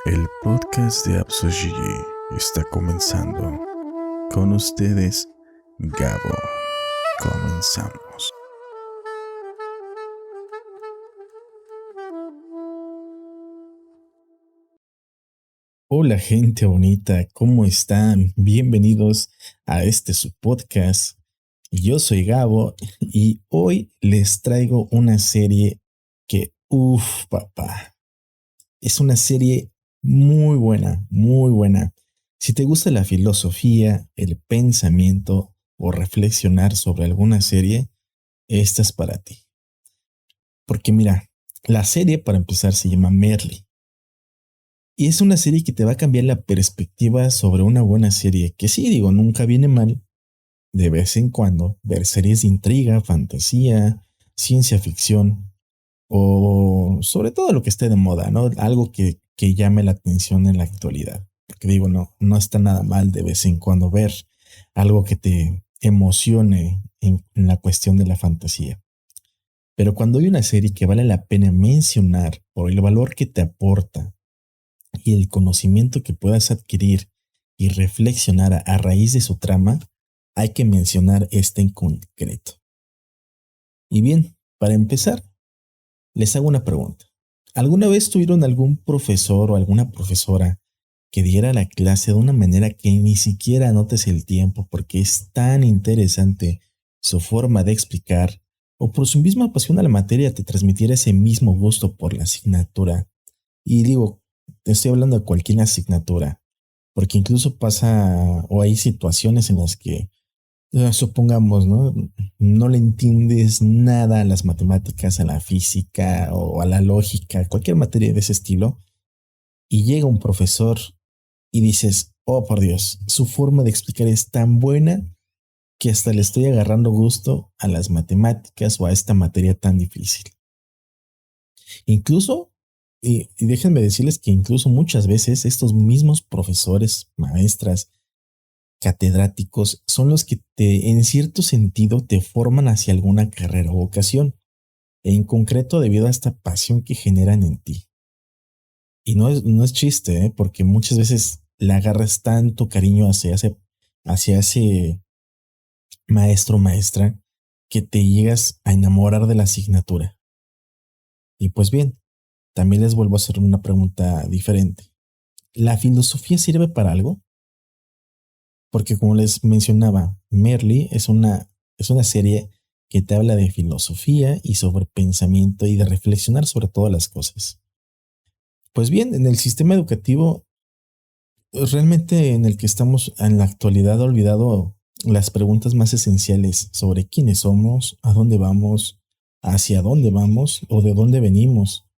El podcast de Absogigi está comenzando. Con ustedes, Gabo. Comenzamos. Hola gente bonita, ¿cómo están? Bienvenidos a su podcast. Yo soy Gabo y hoy les traigo una serie que, papá, es una serie muy buena, muy buena. Si te gusta la filosofía, el pensamiento o reflexionar sobre alguna serie, esta es para ti. Porque mira, la serie para empezar se llama Merly. Y es una serie que te va a cambiar la perspectiva sobre una buena serie. Que sí, digo, nunca viene mal de vez en cuando ver series de intriga, fantasía, ciencia ficción o sobre todo lo que esté de moda, ¿no? Algo que llame la atención en la actualidad. Porque digo, no está nada mal de vez en cuando ver algo que te emocione en la cuestión de la fantasía. Pero cuando hay una serie que vale la pena mencionar por el valor que te aporta y el conocimiento que puedas adquirir y reflexionar a raíz de su trama, hay que mencionar esta en concreto. Y bien, para empezar, les hago una pregunta. ¿Alguna vez tuvieron algún profesor o alguna profesora que diera la clase de una manera que ni siquiera notes el tiempo porque es tan interesante su forma de explicar o por su misma pasión a la materia te transmitiera ese mismo gusto por la asignatura? Y digo, te estoy hablando de cualquier asignatura, porque incluso pasa o hay situaciones en las que supongamos, ¿no? No le entiendes nada a las matemáticas, a la física o a la lógica, cualquier materia de ese estilo, y llega un profesor y dices, oh por Dios, su forma de explicar es tan buena que hasta le estoy agarrando gusto a las matemáticas o a esta materia tan difícil. Incluso, y déjenme decirles que incluso muchas veces estos mismos profesores, maestras, catedráticos son los que en cierto sentido, te forman hacia alguna carrera o vocación, en concreto debido a esta pasión que generan en ti. Y no es chiste, porque muchas veces le agarras tanto cariño hacia ese maestro o maestra que te llegas a enamorar de la asignatura. Y pues bien, también les vuelvo a hacer una pregunta diferente. ¿La filosofía sirve para algo? Porque como les mencionaba, Merly es una serie que te habla de filosofía y sobre pensamiento y de reflexionar sobre todas las cosas. Pues bien, en el sistema educativo, realmente en el que estamos en la actualidad, ha olvidado las preguntas más esenciales sobre quiénes somos, a dónde vamos, hacia dónde vamos o de dónde venimos.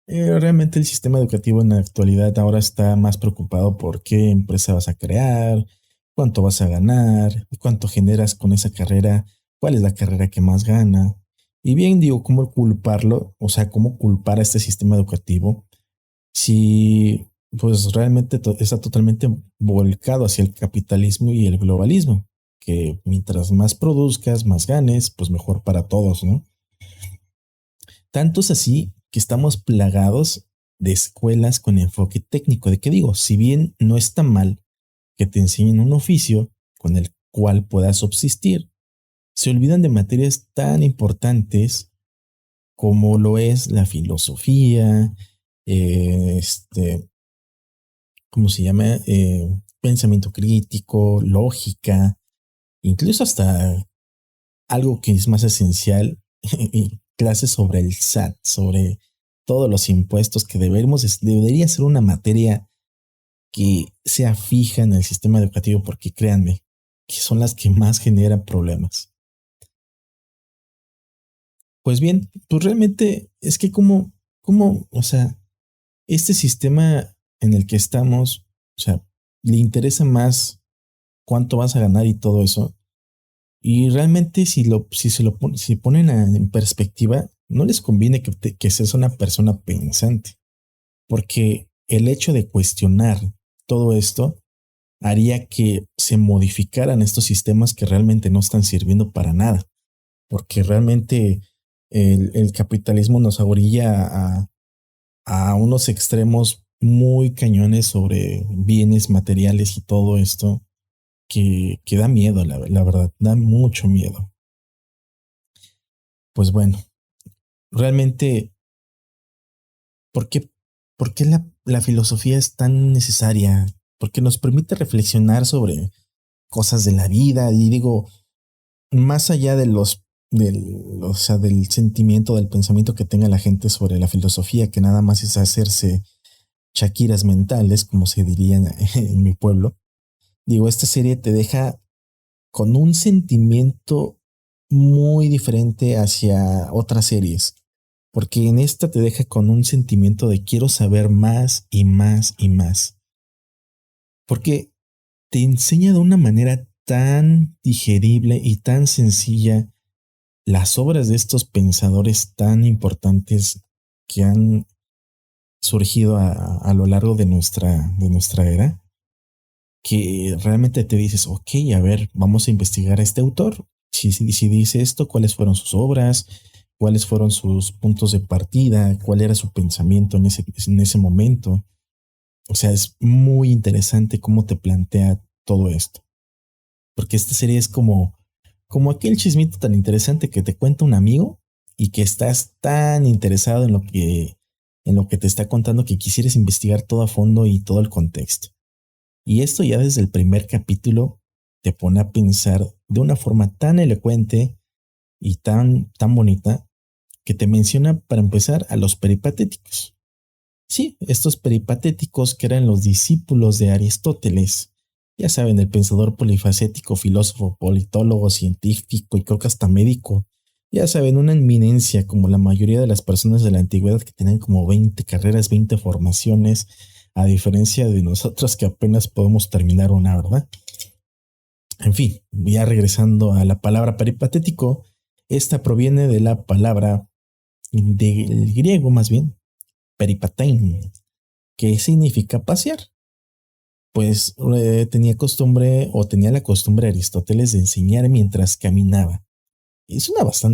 Realmente el sistema educativo en la actualidad ahora está más preocupado por qué empresa vas a crear, cuánto vas a ganar, cuánto generas con esa carrera, cuál es la carrera que más gana. Y bien digo, ¿cómo culparlo? O sea, ¿cómo culpar a este sistema educativo si pues realmente está totalmente volcado hacia el capitalismo y el globalismo? Que mientras más produzcas, más ganes, pues mejor para todos, ¿no? Tanto es así que estamos plagados de escuelas con enfoque técnico. ¿De qué digo? Si bien no está mal que te enseñen un oficio con el cual puedas subsistir, se olvidan de materias tan importantes como lo es la filosofía, ¿cómo se llama? Pensamiento crítico, lógica, incluso hasta algo que es más esencial, clases sobre el SAT, sobre todos los impuestos que debería ser una materia que sea fija en el sistema educativo, porque créanme, que son las que más generan problemas. Pues bien, pues realmente es que o sea, este sistema en el que estamos, o sea, le interesa más cuánto vas a ganar y todo eso. Y realmente si ponen en perspectiva, no les conviene que seas una persona pensante, porque el hecho de cuestionar todo esto haría que se modificaran estos sistemas que realmente no están sirviendo para nada, porque realmente el capitalismo nos orilla a unos extremos muy cañones sobre bienes materiales y todo esto que da miedo, la verdad, da mucho miedo. Pues bueno, realmente, ¿por qué, por qué la filosofía es tan necesaria? Porque nos permite reflexionar sobre cosas de la vida y digo, más allá de o sea, del sentimiento, del pensamiento que tenga la gente sobre la filosofía, que nada más es hacerse chaquiras mentales, como se diría en mi pueblo. Digo, esta serie te deja con un sentimiento muy diferente hacia otras series, porque en esta te deja con un sentimiento de quiero saber más y más y más, porque te enseña de una manera tan digerible y tan sencilla las obras de estos pensadores tan importantes que han surgido a lo largo de nuestra era, que realmente te dices, ok, a ver, vamos a investigar a este autor. Si dice esto, cuáles fueron sus obras, cuáles fueron sus puntos de partida, cuál era su pensamiento en ese momento. O sea, es muy interesante cómo te plantea todo esto. Porque esta serie es como aquel chismito tan interesante que te cuenta un amigo y que estás tan interesado en lo que te está contando que quisieras investigar todo a fondo y todo el contexto. Y esto ya desde el primer capítulo te pone a pensar de una forma tan elocuente y tan bonita que te menciona para empezar a los peripatéticos. Sí, estos peripatéticos que eran los discípulos de Aristóteles. Ya saben, el pensador polifacético, filósofo, politólogo, científico y creo que hasta médico. Ya saben, una eminencia como la mayoría de las personas de la antigüedad que tenían como 20 carreras, 20 formaciones, a diferencia de nosotros que apenas podemos terminar una, ¿verdad? En fin, ya regresando a la palabra peripatético, esta proviene de la palabra del griego más bien, peripatein, que significa pasear. Pues tenía la costumbre Aristóteles de enseñar mientras caminaba. Es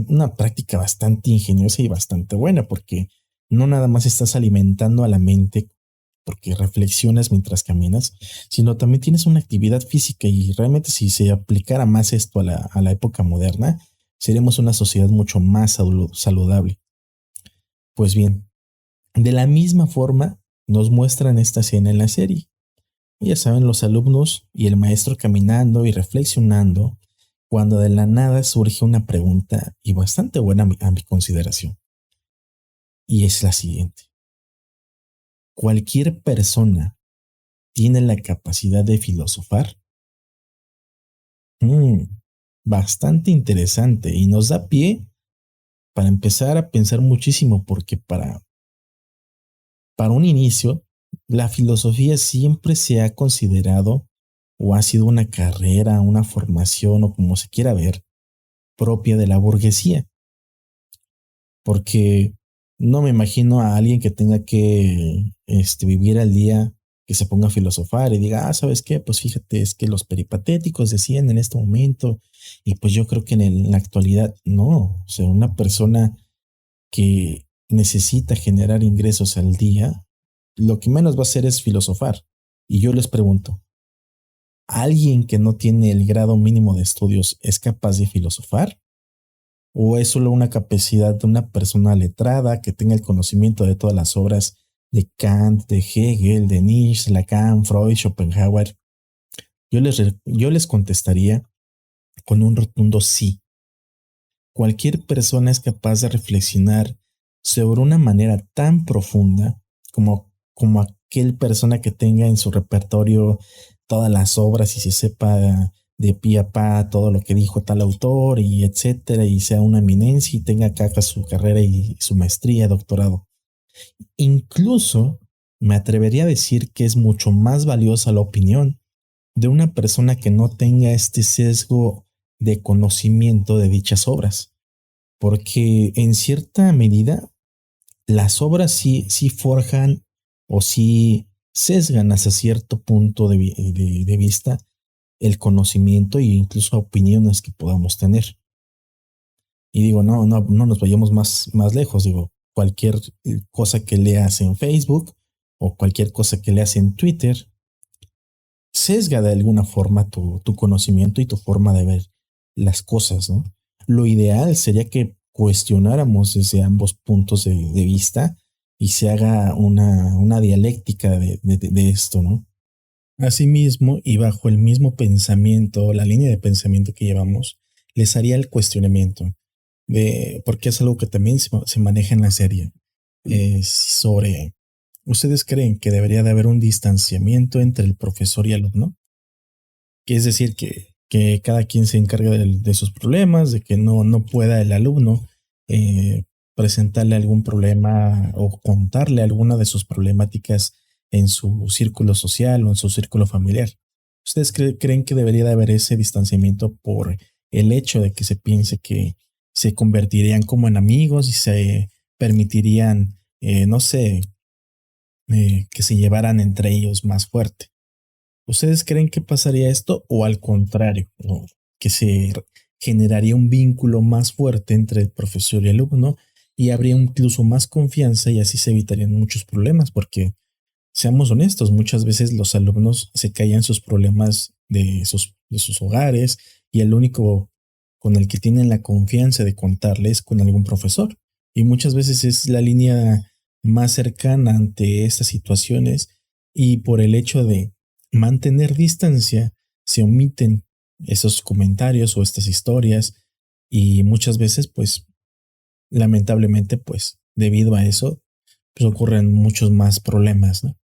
una práctica bastante ingeniosa y bastante buena porque no nada más estás alimentando a la mente porque reflexionas mientras caminas, sino también tienes una actividad física y realmente si se aplicara más esto a a la época moderna, seríamos una sociedad mucho más saludable. Pues bien, de la misma forma nos muestran esta escena en la serie. Ya saben, los alumnos y el maestro caminando y reflexionando cuando de la nada surge una pregunta y bastante buena a mi consideración. Y es la siguiente. ¿Cualquier persona tiene la capacidad de filosofar? Mm, Bastante interesante y nos da pie para empezar a pensar muchísimo porque para un inicio, la filosofía siempre se ha considerado o ha sido una carrera, una formación o como se quiera ver, propia de la burguesía, porque no me imagino a alguien que tenga que vivir al día, que se ponga a filosofar y diga, ¿sabes qué? Pues fíjate, es que los peripatéticos decían en este momento, y pues yo creo que en la actualidad no, o sea, una persona que necesita generar ingresos al día, lo que menos va a hacer es filosofar. Y yo les pregunto, ¿alguien que no tiene el grado mínimo de estudios es capaz de filosofar? ¿O es solo una capacidad de una persona letrada que tenga el conocimiento de todas las obras de Kant, de Hegel, de Nietzsche, Lacan, Freud, Schopenhauer? Yo les contestaría con un rotundo sí. Cualquier persona es capaz de reflexionar sobre una manera tan profunda como aquel persona que tenga en su repertorio todas las obras y se sepa de pie a pa todo lo que dijo tal autor y etcétera, y sea una eminencia y tenga acá su carrera y su maestría, doctorado. Incluso me atrevería a decir que es mucho más valiosa la opinión de una persona que no tenga este sesgo de conocimiento de dichas obras, porque en cierta medida las obras sí forjan o sí sesgan hasta cierto punto de vista el conocimiento e incluso opiniones que podamos tener. Y digo, no nos vayamos más lejos, digo, cualquier cosa que leas en Facebook o cualquier cosa que leas en Twitter sesga de alguna forma tu conocimiento y tu forma de ver las cosas, ¿no? Lo ideal sería que cuestionáramos desde ambos puntos de vista y se haga una dialéctica de esto, ¿no? Asimismo, y bajo el mismo pensamiento, la línea de pensamiento que llevamos, les haría el cuestionamiento porque es algo que también se maneja en la serie, sobre, ¿ustedes creen que debería de haber un distanciamiento entre el profesor y alumno? Que es decir, que cada quien se encargue de sus problemas, de que no pueda el alumno eh, presentarle algún problema o contarle alguna de sus problemáticas en su círculo social o en su círculo familiar. ¿Ustedes creen que debería de haber ese distanciamiento por el hecho de que se piense que se convertirían como en amigos y se permitirían, no sé, que se llevaran entre ellos más fuerte? ¿Ustedes creen que pasaría esto o al contrario, o que se generaría un vínculo más fuerte entre el profesor y el alumno y habría incluso más confianza y así se evitarían muchos problemas? Porque seamos honestos, muchas veces los alumnos se callan sus problemas de sus hogares y el único con el que tienen la confianza de contarles con algún profesor. Y muchas veces es la línea más cercana ante estas situaciones y por el hecho de mantener distancia se omiten esos comentarios o estas historias y muchas veces pues lamentablemente pues debido a eso pues ocurren muchos más problemas, ¿no?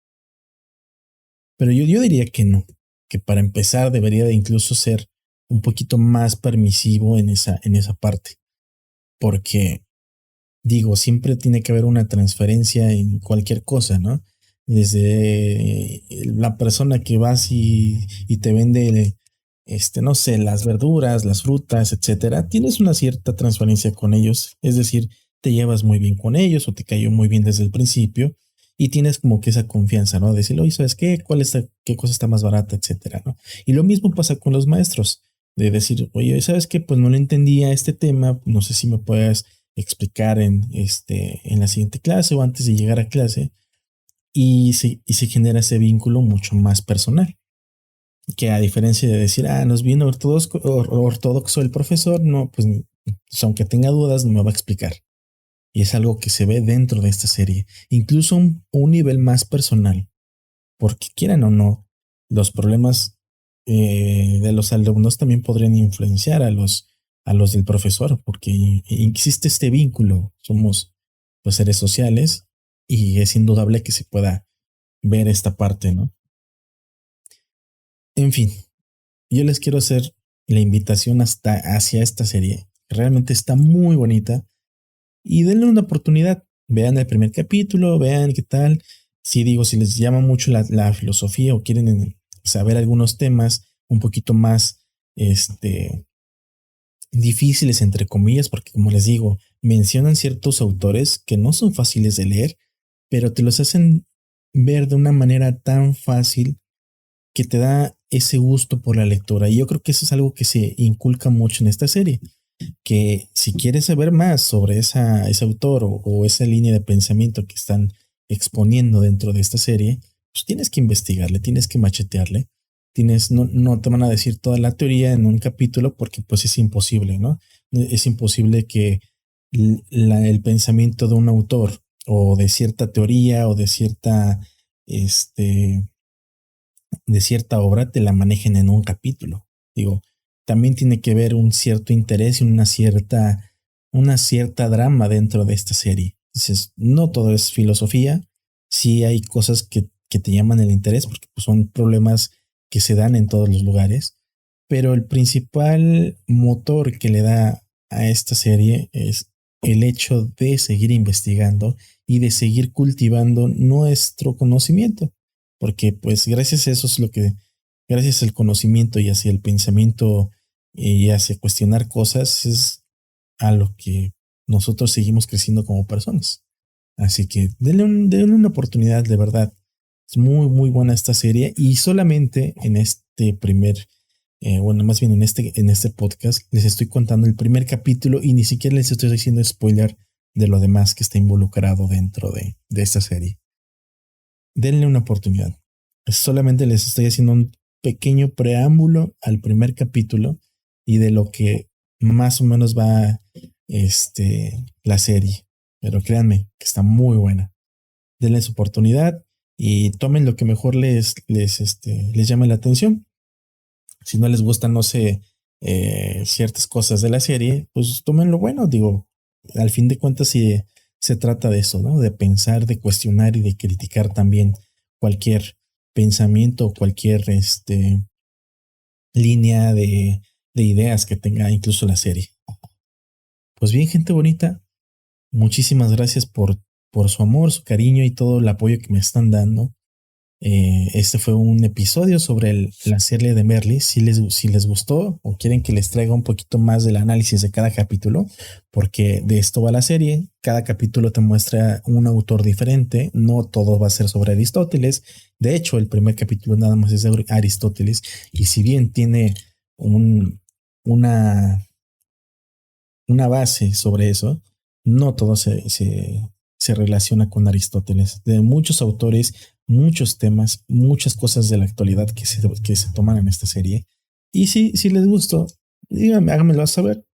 Pero yo diría que no, que para empezar debería de incluso ser un poquito más permisivo en esa parte, porque digo, siempre tiene que haber una transferencia en cualquier cosa, ¿no? Desde la persona que vas y te vende, no sé, las verduras, las frutas, etcétera, tienes una cierta transferencia con ellos, es decir, te llevas muy bien con ellos o te cayó muy bien desde el principio y tienes como que esa confianza, ¿no? Decirle, oye, ¿sabes qué? ¿Qué cosa está más barata, etcétera, ¿no? Y lo mismo pasa con los maestros, de decir, oye, ¿sabes qué? Pues no le entendía este tema, no sé si me puedes explicar en la siguiente clase o antes de llegar a clase y se genera ese vínculo mucho más personal, que a diferencia de decir, no es bien ortodoxo el profesor, no, pues aunque tenga dudas no me va a explicar. Y es algo que se ve dentro de esta serie, incluso un nivel más personal, porque quieran o no, los problemas de los alumnos también podrían influenciar a los del profesor, porque existe este vínculo, somos los seres sociales y es indudable que se pueda ver esta parte, ¿no? En fin, yo les quiero hacer la invitación hacia esta serie. Realmente está muy bonita y denle una oportunidad. Vean el primer capítulo, vean qué tal. Si les llama mucho la filosofía o quieren saber algunos temas un poquito más difíciles, entre comillas, porque como les digo, mencionan ciertos autores que no son fáciles de leer, pero te los hacen ver de una manera tan fácil que te da ese gusto por la lectura. Y yo creo que eso es algo que se inculca mucho en esta serie, que si quieres saber más sobre ese autor o esa línea de pensamiento que están exponiendo dentro de esta serie, pues tienes que investigarle, tienes que machetearle. No te van a decir toda la teoría en un capítulo porque pues es imposible, ¿no? Es imposible que el pensamiento de un autor o de cierta teoría o este, de cierta obra te la manejen en un capítulo. Digo, también tiene que ver un cierto interés y una cierta drama dentro de esta serie. Entonces, no todo es filosofía, sí hay cosas que te llaman el interés porque pues, son problemas que se dan en todos los lugares, pero el principal motor que le da a esta serie es el hecho de seguir investigando y de seguir cultivando nuestro conocimiento, porque pues gracias a eso es gracias al conocimiento y hacia el pensamiento y hacia cuestionar cosas es a lo que nosotros seguimos creciendo como personas. Así que denle una oportunidad, de verdad. Es muy, muy buena esta serie y solamente en este bueno, más bien en este podcast les estoy contando el primer capítulo y ni siquiera les estoy haciendo spoiler de lo demás que está involucrado dentro de esta serie. denle una oportunidad. Solamente les estoy haciendo un pequeño preámbulo al primer capítulo y de lo que más o menos va la serie. Pero créanme que está muy buena. Denle su oportunidad y tomen lo que mejor les llame la atención. Si no les gustan, no sé, ciertas cosas de la serie, pues tomen lo bueno. Digo, al fin de cuentas, si se trata de eso, ¿no? De pensar, de cuestionar y de criticar también cualquier pensamiento, cualquier línea de ideas que tenga incluso la serie. Pues bien, gente bonita, muchísimas gracias por su amor, su cariño y todo el apoyo que me están dando. Este fue un episodio sobre la serie de Merli. Si les gustó o quieren que les traiga un poquito más del análisis de cada capítulo, porque de esto va la serie. Cada capítulo te muestra un autor diferente. No todo va a ser sobre Aristóteles. De hecho, el primer capítulo nada más es de Aristóteles. Y si bien tiene una base sobre eso, no todo se relaciona con Aristóteles. De muchos autores, muchos temas, muchas cosas de la actualidad que se toman en esta serie. Y si les gustó, díganme, háganmelo saber,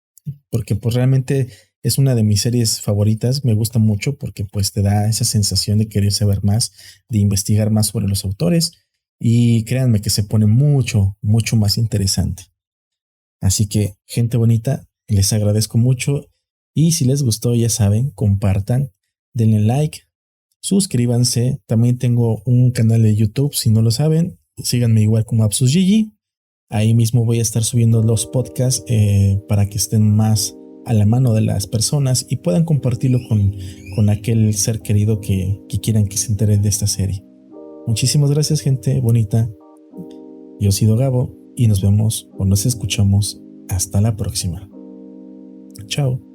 porque pues realmente es una de mis series favoritas. Me gusta mucho porque pues te da esa sensación de querer saber más, de investigar más sobre los autores. Y créanme que se pone mucho, mucho más interesante. Así que, gente bonita, les agradezco mucho y si les gustó, ya saben, compartan, denle like, suscríbanse. También tengo un canal de YouTube, si no lo saben, síganme igual como AbsusGigi. Ahí mismo voy a estar subiendo los podcasts para que estén más a la mano de las personas y puedan compartirlo con aquel ser querido que quieran que se entere de esta serie. Muchísimas gracias, gente bonita. Yo he sido Gabo y nos vemos o nos escuchamos hasta la próxima. Chao.